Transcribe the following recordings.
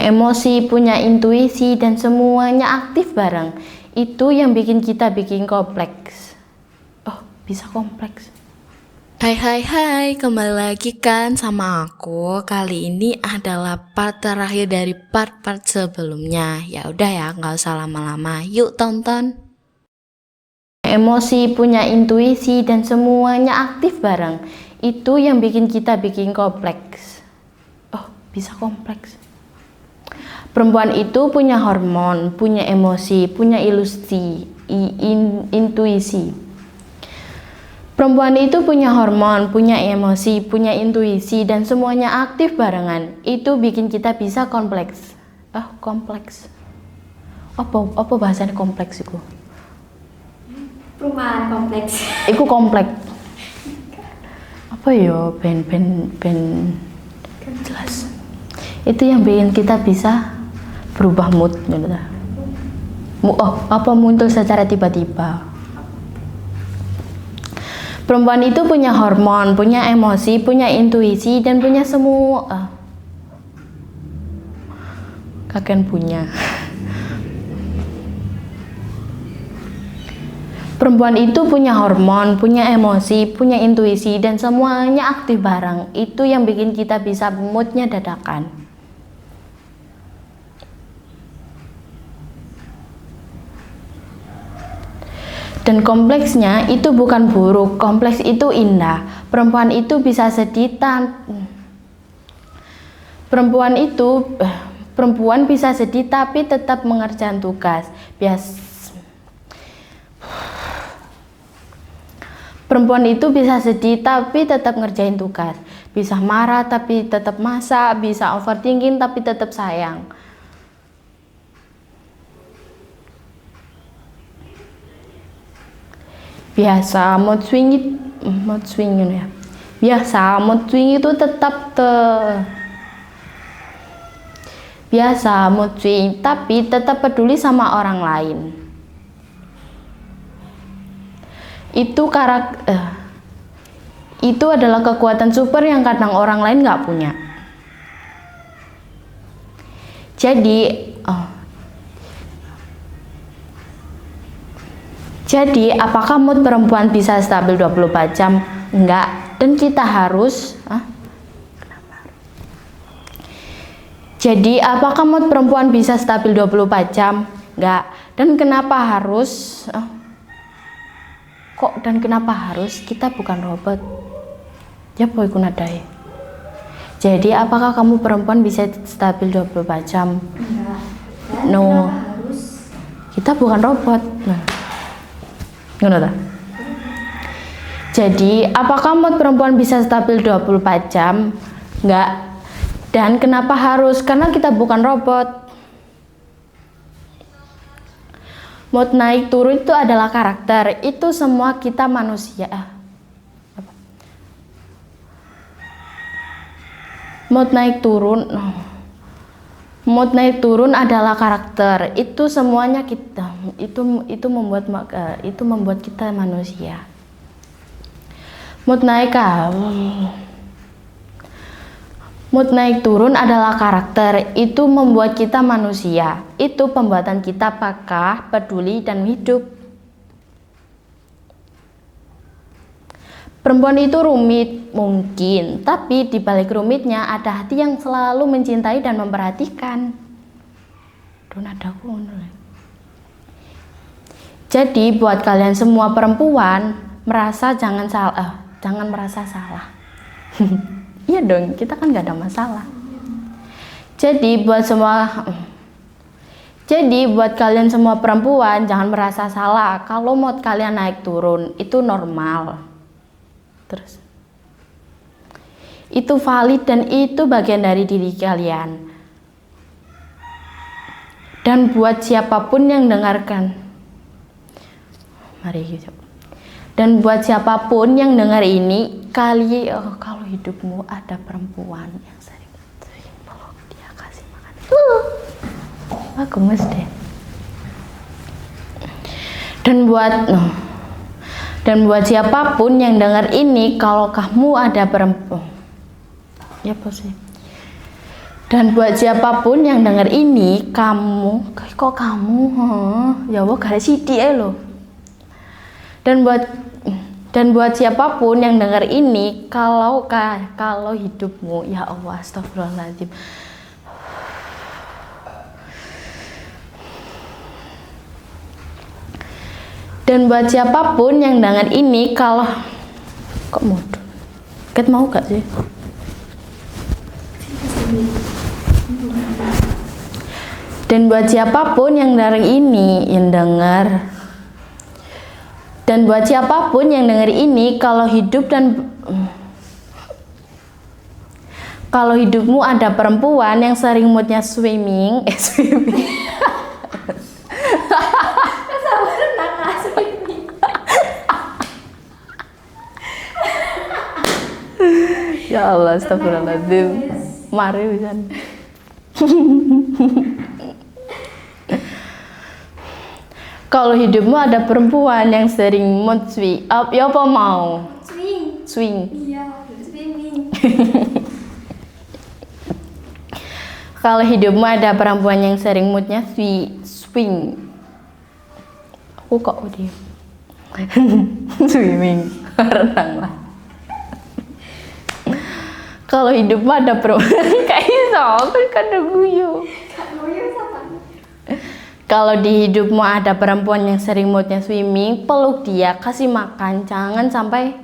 emosi, punya intuisi, dan semuanya aktif bareng. Itu yang bikin kita bikin kompleks. Oh, bisa kompleks. Hai, kembali lagi kan sama aku. Kali ini adalah part terakhir dari part-part sebelumnya. Ya udah ya, nggak usah lama-lama. Yuk tonton. Emosi, punya intuisi, dan semuanya aktif bareng. Itu yang bikin kita bikin kompleks. Oh, bisa kompleks. Perempuan itu punya hormon, punya emosi, punya intuisi. Perempuan itu punya hormon, punya emosi, punya intuisi, dan semuanya aktif barengan. Itu bikin kita bisa kompleks. Oh, kompleks. Apa bahasanya kompleks itu? Perumahan kompleks. Iku kompleks. Apa ya? Ben jelas. Itu yang bikin kita bisa berubah mood, muncul secara tiba-tiba. Perempuan itu punya hormon, punya emosi, punya intuisi, dan punya semua. Kakek punya. Perempuan itu punya hormon, punya emosi, punya intuisi, dan semuanya aktif bareng. Itu yang bikin kita bisa moodnya dadakan. Dan kompleksnya itu bukan buruk, kompleks itu indah. Perempuan itu bisa sedih perempuan bisa sedih tapi tetap mengerjakan tugas. Perempuan itu bisa sedih tapi tetap ngerjain tugas. Bisa marah tapi tetap masak, bisa overthinking tapi tetap sayang. Biasa mood swing ya. Biasa mood swing itu biasa mood swing tapi tetap peduli sama orang lain. Itu adalah kekuatan super yang kadang orang lain nggak punya. Jadi, apakah mood perempuan bisa stabil 24 jam? Enggak. Dan kita harus Jadi, apakah mood perempuan bisa stabil 24 jam? Enggak. Dan kenapa harus? Kita bukan robot. Ya, boy kunadai. Jadi, apakah kamu perempuan bisa stabil 24 jam? Enggak. No. Kita bukan robot. Jadi, apakah mood perempuan bisa stabil 24 jam? Enggak. Dan kenapa harus? Karena kita bukan robot. Mood naik turun itu adalah karakter. Itu semua kita manusia. Mood naik turun adalah karakter. Itu semuanya kita. Itu membuat kita manusia. Mood naik turun adalah karakter. Itu membuat kita manusia. Itu pembuatan kita peka, peduli, dan hidup. Perempuan itu rumit, mungkin, tapi di balik rumitnya ada hati yang selalu mencintai dan memperhatikan. Jadi buat kalian semua perempuan, jangan merasa salah. Iya dong, kita kan gak ada masalah. Jadi buat kalian semua perempuan, jangan merasa salah. Kalau mood kalian naik turun, itu normal. Terus itu valid dan itu bagian dari diri kalian. Dan buat siapapun yang dengarkan, dan buat siapapun yang dengar ini, kalau hidupmu ada perempuan yang sering peluk dia, kasih makan, bagus deh. Dan buat siapapun yang dengar ini, kalau kamu ada perempuan, Dan buat siapapun yang denger ini, kamu, kok kamu, ya Allah, gak ada sidik loh. Dan buat siapapun yang denger ini, kalau hidupmu, ya Allah, astagfirullahaladzim. Dan buat siapapun yang denger ini, kalau kok mudun, Kat mau gak sih? Dan buat siapapun yang denger ini, dan buat siapapun yang denger ini, kalau hidupmu ada perempuan yang sering moodnya swimming. Ya Allah, astagfirullahaladzim. Mari bisa. Kalau hidupmu ada perempuan yang sering mood swing, ya apa mau? Swing. Iya, swimming. Kalau hidupmu ada perempuan yang sering moodnya swing. Aku kok udah swimming, renang lah. Kalau hidupmu ada perempuan kayak iso, kan ada guyu. Kalau di hidupmu ada perempuan yang sering moodnya swimming, peluk dia, kasih makan, jangan sampai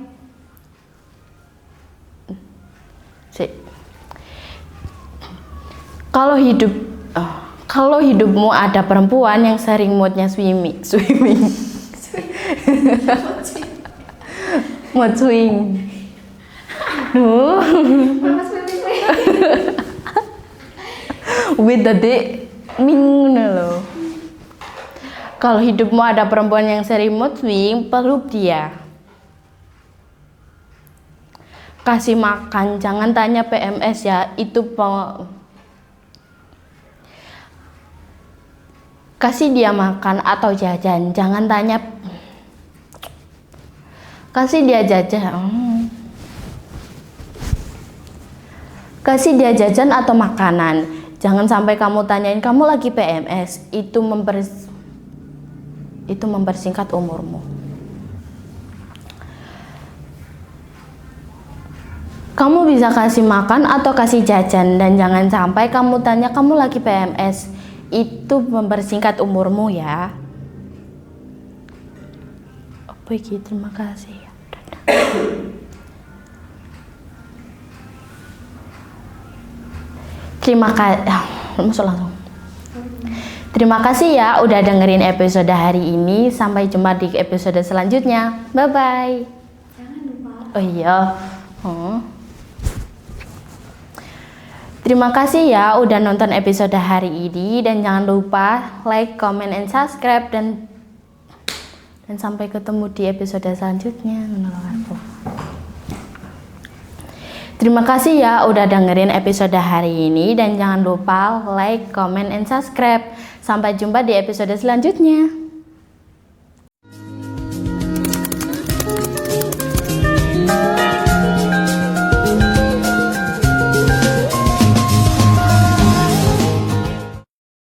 Kalau hidupmu ada perempuan yang sering moodnya swimming. Mood swing. With the day ming loh. Kalau hidupmu ada perempuan yang sering mood swing, peluk dia. Kasih makan, jangan tanya PMS ya, itu kasih dia makan atau jajan, jangan tanya. Kasih dia jajan. Kasih dia jajan atau makanan. Jangan sampai kamu tanyain kamu lagi PMS, itu mempersingkat umurmu. Kamu bisa kasih makan atau kasih jajan, dan jangan sampai kamu tanya kamu lagi PMS, itu mempersingkat umurmu ya. Oke, terima kasih ya. Terima kasih. Masuk langsung. Terima kasih ya udah dengerin episode hari ini. Sampai jumpa di episode selanjutnya. Bye bye. Jangan lupa. Oh iya. Terima kasih ya udah nonton episode hari ini, dan jangan lupa like, comment, and subscribe, dan sampai ketemu di episode selanjutnya. Terima kasih ya udah dengerin episode hari ini, dan jangan lupa like, comment, and subscribe. Sampai jumpa di episode selanjutnya.